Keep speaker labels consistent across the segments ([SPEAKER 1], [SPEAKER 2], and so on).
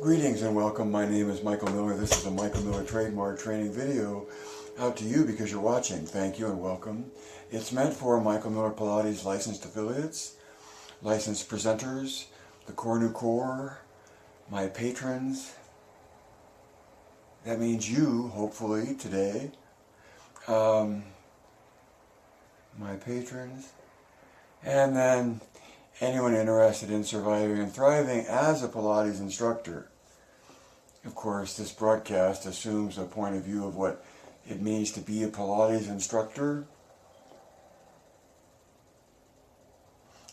[SPEAKER 1] Greetings and welcome. My name is Michael Miller. This is a Michael Miller trademark training video out to you because you're watching. Thank you and welcome. It's meant for Michael Miller Pilates licensed affiliates, licensed presenters, the Core New Core, my patrons. That means you, hopefully, today. My patrons. And then anyone interested in surviving and thriving as a Pilates instructor. Of course, this broadcast assumes a point of view of what it means to be a Pilates instructor.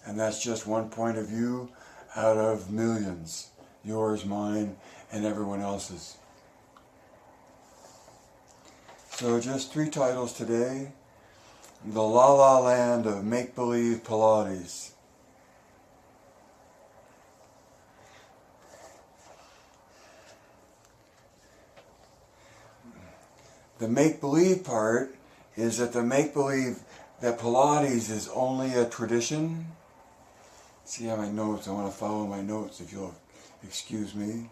[SPEAKER 1] And that's just one point of view out of millions. Yours, mine, and everyone else's. So just 3 titles today. The La La Land of Make-Believe Pilates. The make-believe part is that the make-believe that Pilates is only a tradition. See how my notes, I want to follow my notes if you'll excuse me.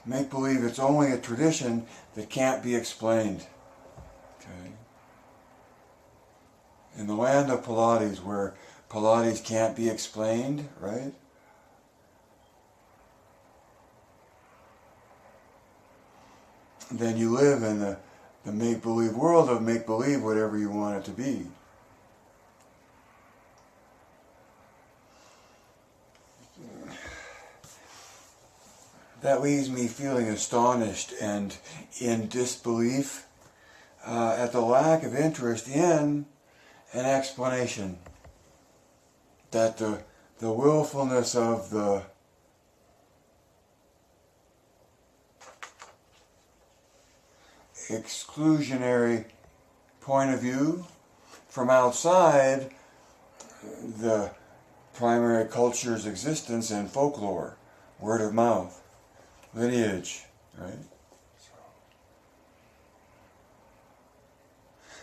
[SPEAKER 1] Make-believe it's only a tradition that can't be explained. Okay. In the land of Pilates, where Pilates can't be explained, right? Then you live in the make-believe world of make-believe, whatever you want it to be. That leaves me feeling astonished and in disbelief at the lack of interest in an explanation. That the willfulness of the exclusionary point of view from outside the primary culture's existence and folklore, word of mouth, lineage, right?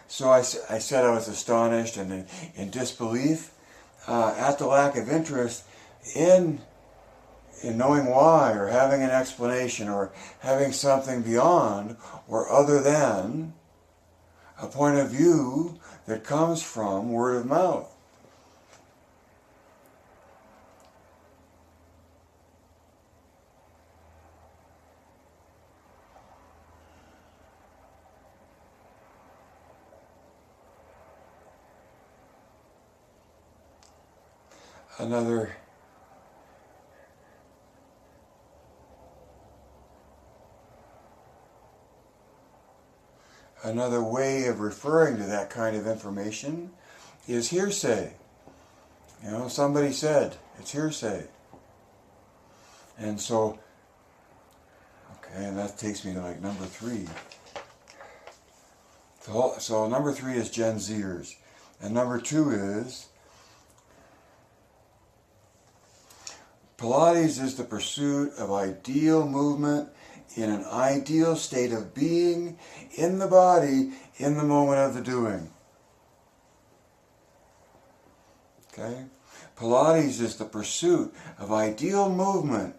[SPEAKER 1] So I said I was astonished and in disbelief at the lack of interest in knowing why, or having an explanation, or having something beyond or other than a point of view that comes from word of mouth. Another way of referring to that kind of information is hearsay. You know, somebody said, it's hearsay. And so, okay, and that takes me to like number 3. So number 3 is Gen Zers. And number 2 is Pilates is the pursuit of ideal movement in an ideal state of being in the body in the moment of the doing. Okay? Pilates is the pursuit of ideal movement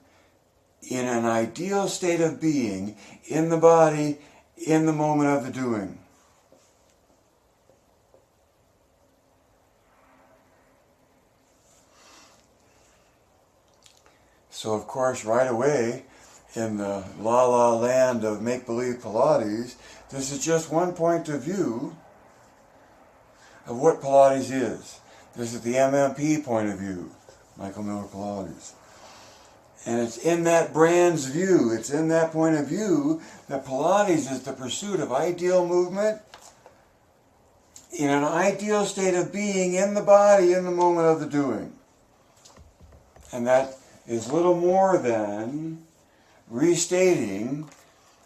[SPEAKER 1] in an ideal state of being in the body in the moment of the doing. So of course right away, in the La La Land of make-believe Pilates, this is just one point of view of what Pilates is. This is the MMP point of view, Michael Miller Pilates. And it's in that brand's view, it's in that point of view that Pilates is the pursuit of ideal movement in an ideal state of being in the body in the moment of the doing. And that is little more than restating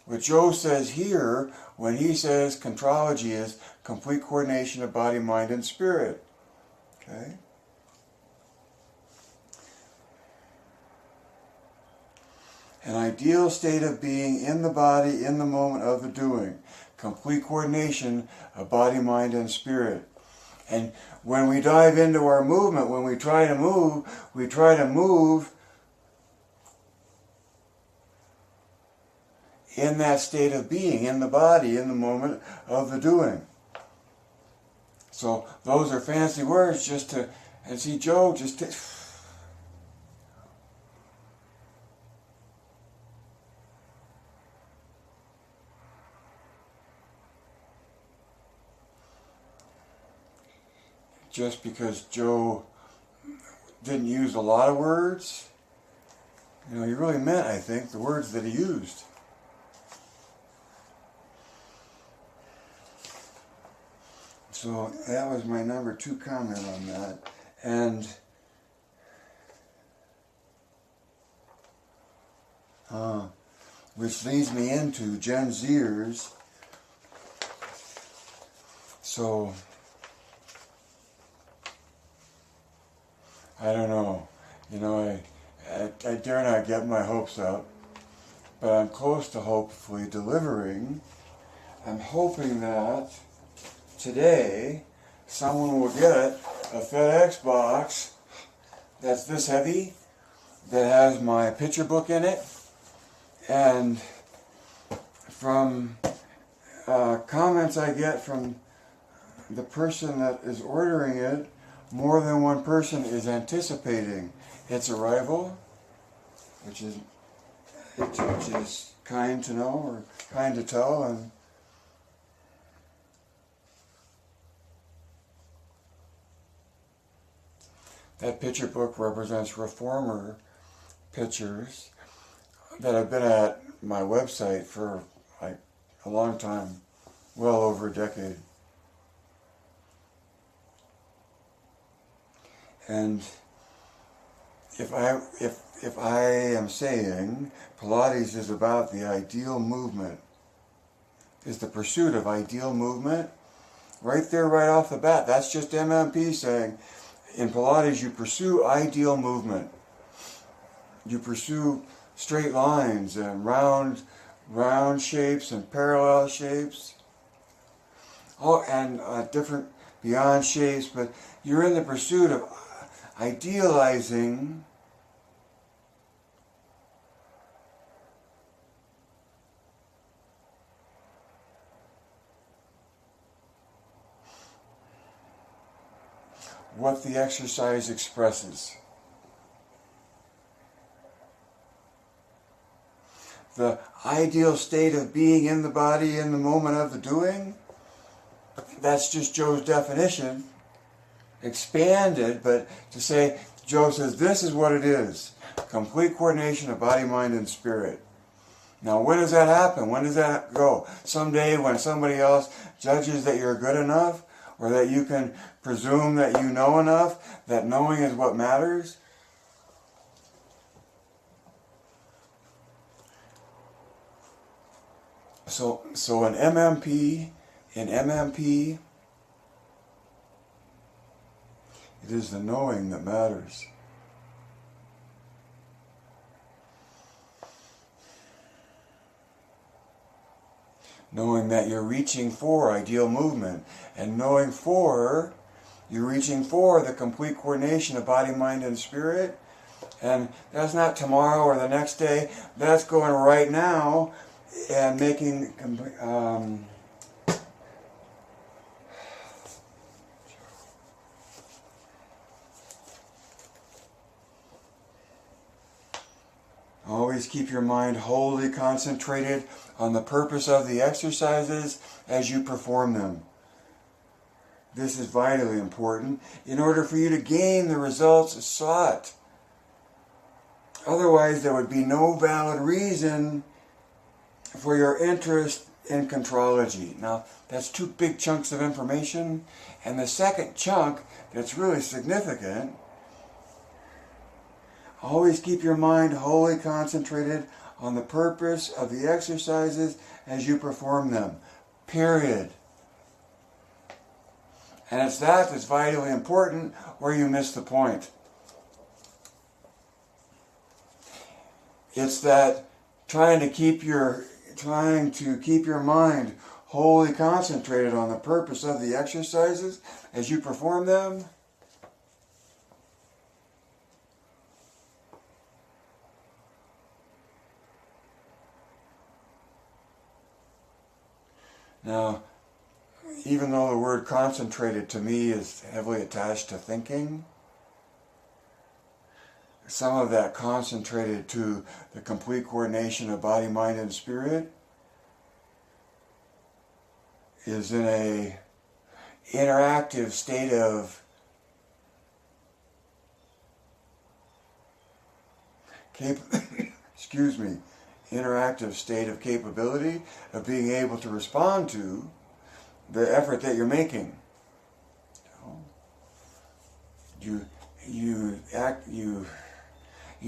[SPEAKER 1] what Joe says here when he says contrology is complete coordination of body, mind, and spirit. Okay? An ideal state of being in the body in the moment of the doing. Complete coordination of body, mind, and spirit. And when we dive into our movement, when we try to move in that state of being, in the body, in the moment of the doing. So those are fancy words just to, and see Joe just just because Joe didn't use a lot of words, he really meant, I think, the words that he used. So that was my number 2 comment on that. And which leads me into Gen Zers. So I don't know. I dare not get my hopes up, but I'm close to hopefully delivering. I'm hoping that today someone will get a FedEx box that's this heavy, that has my picture book in it, and from comments I get from the person that is ordering it, more than one person is anticipating its arrival, which is kind to know, or kind to tell. And that picture book represents reformer pictures that have been at my website for like a long time, well over a decade. And if I am saying Pilates is about the ideal movement, is the pursuit of ideal movement, right there, right off the bat, that's just MMP saying, in Pilates you pursue ideal movement. You pursue straight lines and round shapes and parallel shapes. Oh, and different beyond shapes, but you're in the pursuit of idealizing what the exercise expresses. The ideal state of being in the body in the moment of the doing, that's just Joe's definition, expanded, but to say, Joe says this is what it is. Complete coordination of body, mind, and spirit. Now when does that happen? When does that go? Someday when somebody else judges that you're good enough, or that you can presume that you know enough, that knowing is what matters? So in MMP, it is the knowing that matters. Knowing that you're reaching for ideal movement, and knowing you're reaching for the complete coordination of body, mind, and spirit. And that's not tomorrow or the next day, that's going right now and making always keep your mind wholly concentrated on the purpose of the exercises as you perform them. This is vitally important in order for you to gain the results sought. Otherwise, there would be no valid reason for your interest in contrology. Now, that's 2 big chunks of information. And the second chunk that's really significant, always keep your mind wholly concentrated on the purpose of the exercises as you perform them. Period. And it's that's vitally important, or you miss the point. It's that trying to keep your mind wholly concentrated on the purpose of the exercises as you perform them. Now, even though the word concentrated to me is heavily attached to thinking, some of that concentrated to the complete coordination of body, mind, and spirit is in a interactive state of interactive state of capability of being able to respond to the effort that you're making. You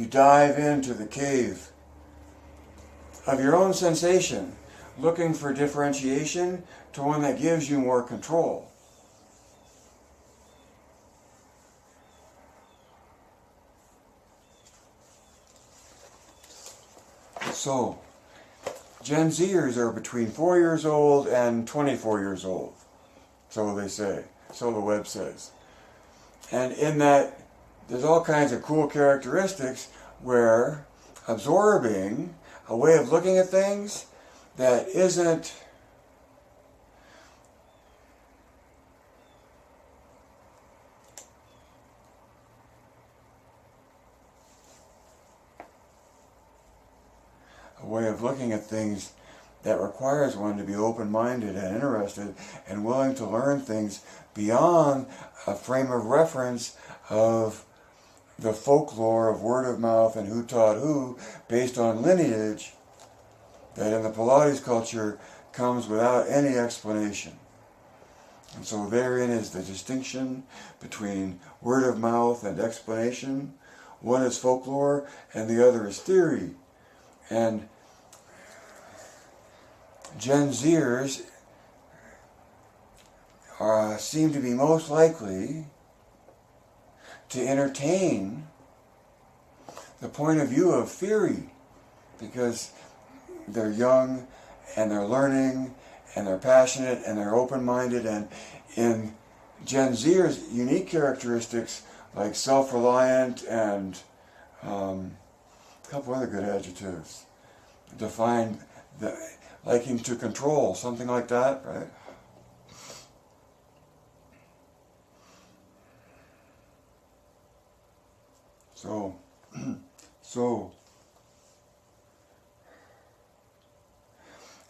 [SPEAKER 1] dive into the cave of your own sensation, looking for differentiation to one that gives you more control. So, Gen Zers are between 4 years old and 24 years old. So they say. So the web says. And in that, there's all kinds of cool characteristics where absorbing a way of looking at things that isn't a way of looking at things that requires one to be open-minded and interested and willing to learn things beyond a frame of reference of the folklore of word of mouth and who taught who based on lineage that in the Pilates culture comes without any explanation. And so therein is the distinction between word of mouth and explanation. One is folklore and the other is theory. And Gen Zers seem to be most likely to entertain the point of view of theory because they're young and they're learning and they're passionate and they're open-minded, and in Gen Zers unique characteristics like self-reliant and a couple other good adjectives define the liking to control, something like that, right? So,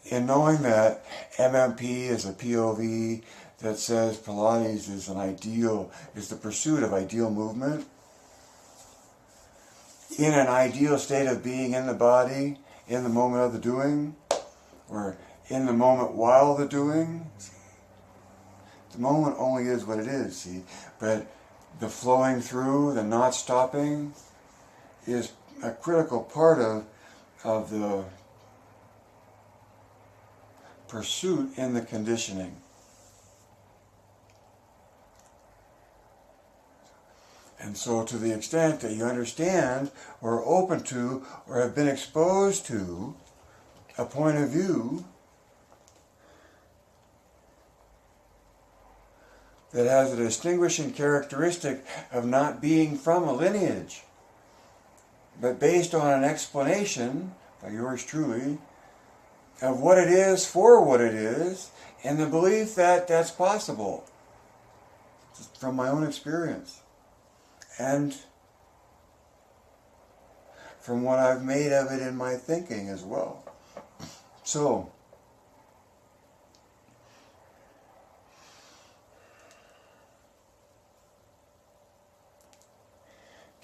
[SPEAKER 1] in knowing that MMP is a POV that says Pilates is an ideal, is the pursuit of ideal movement, in an ideal state of being in the body, in the moment of the doing, or in the moment while the doing. The moment only is what it is, see? But the flowing through, the not stopping, is a critical part of the pursuit in the conditioning. And so to the extent that you understand or are open to or have been exposed to a point of view that has a distinguishing characteristic of not being from a lineage, but based on an explanation by yours truly of what it is for what it is, and the belief that that's possible, just from my own experience, and from what I've made of it in my thinking as well. So,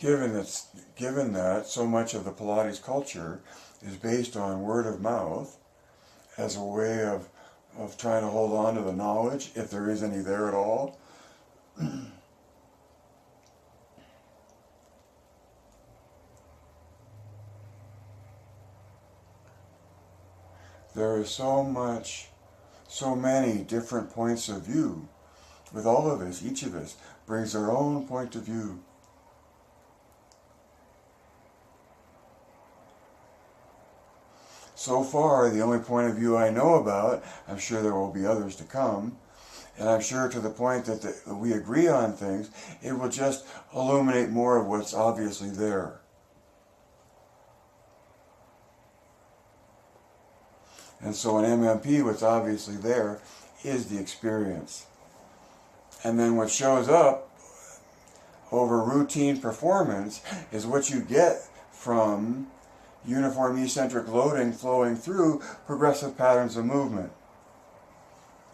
[SPEAKER 1] given that so much of the Pilates culture is based on word of mouth as a way of trying to hold on to the knowledge, if there is any there at all, there is so many different points of view with all of us. Each of us brings their own point of view. So far, the only point of view I know about, I'm sure there will be others to come, and I'm sure to the point that we agree on things, it will just illuminate more of what's obviously there. And so in MMP, what's obviously there is the experience. And then what shows up over routine performance is what you get from uniform eccentric loading flowing through progressive patterns of movement.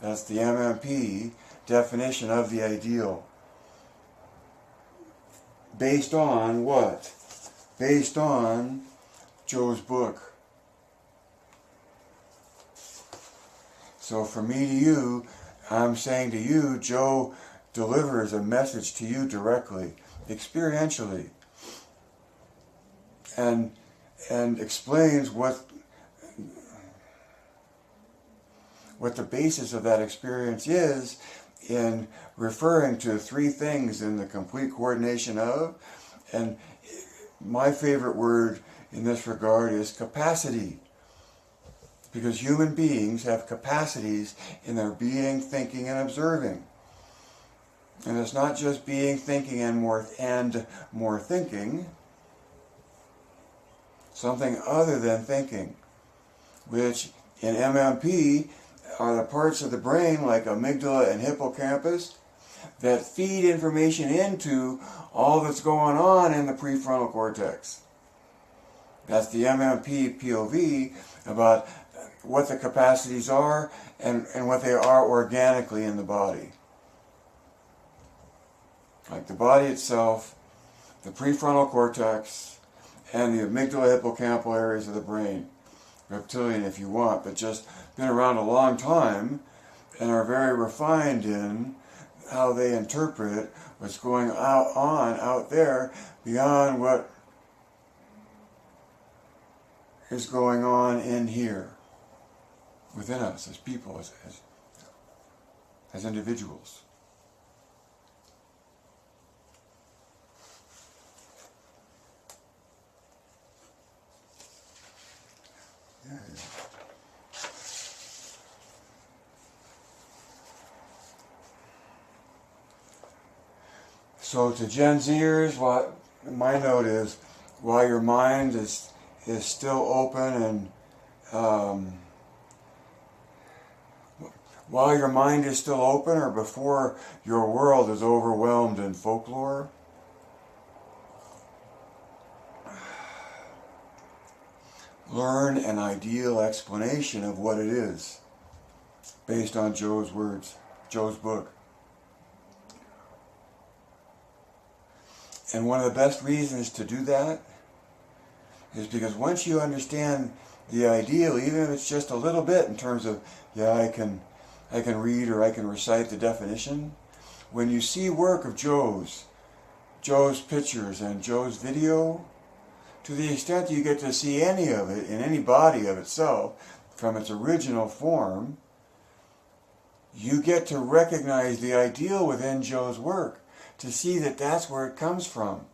[SPEAKER 1] That's the MMP definition of the ideal. Based on what? Based on Joe's book. So from me to you, I'm saying to you, Joe delivers a message to you directly, experientially, and explains what the basis of that experience is in referring to three things in the complete coordination of, and my favorite word in this regard is capacity. Because human beings have capacities in their being, thinking, and observing. And it's not just being, thinking, and more thinking. Something other than thinking, which in MMP are the parts of the brain like amygdala and hippocampus that feed information into all that's going on in the prefrontal cortex. That's the MMP POV about what the capacities are and what they are organically in the body. Like the body itself, the prefrontal cortex, and the amygdala hippocampal areas of the brain. Reptilian if you want, but just been around a long time and are very refined in how they interpret what's going on out there beyond what is going on in here within us as people, as individuals. Yeah. So to Gen Zers, what my note is, while your mind is still open and while your mind is still open, or before your world is overwhelmed in folklore, learn an ideal explanation of what it is, based on Joe's words, Joe's book. And one of the best reasons to do that is because once you understand the ideal, even if it's just a little bit in terms of, yeah, I can read or I can recite the definition, when you see work of Joe's pictures and Joe's video, to the extent that you get to see any of it in any body of itself from its original form, you get to recognize the ideal within Joe's work, to see that that's where it comes from.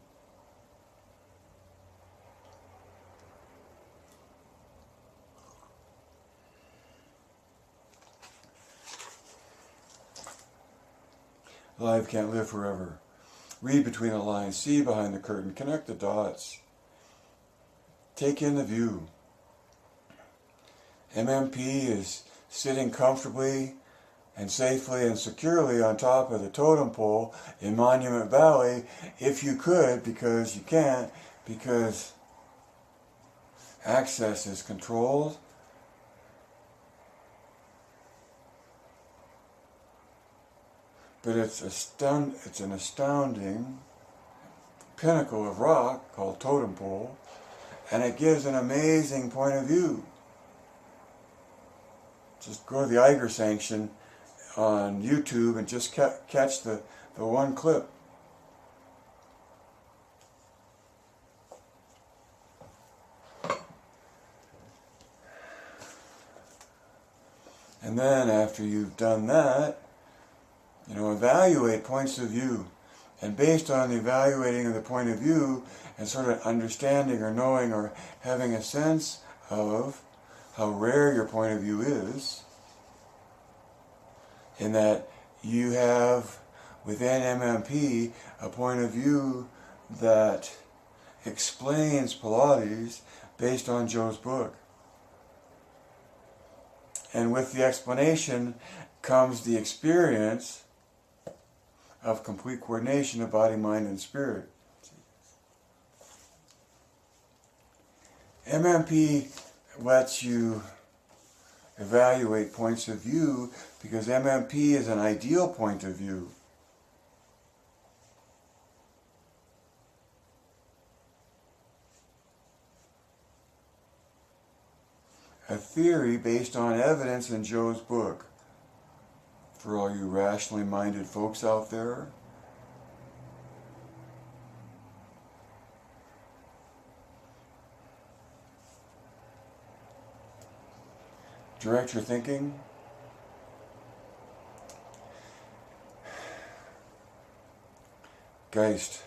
[SPEAKER 1] Life can't live forever. Read between the lines, see behind the curtain, connect the dots. Take in the view. MMP is sitting comfortably and safely and securely on top of the totem pole in Monument Valley, if you could, because you can't, because access is controlled. But it's an astounding pinnacle of rock called totem pole, and it gives an amazing point of view. Just go to the Eiger Sanction on YouTube and just catch the one clip. And then after you've done that, evaluate points of view. And based on the evaluating of the point of view and sort of understanding or knowing or having a sense of how rare your point of view is, in that you have within MMP a point of view that explains Pilates based on Joe's book. And with the explanation comes the experience of complete coordination of body, mind, and spirit. MMP lets you evaluate points of view because MMP is an ideal point of view. A theory based on evidence in Joe's book. For all you rationally minded folks out there, direct your thinking. Geist.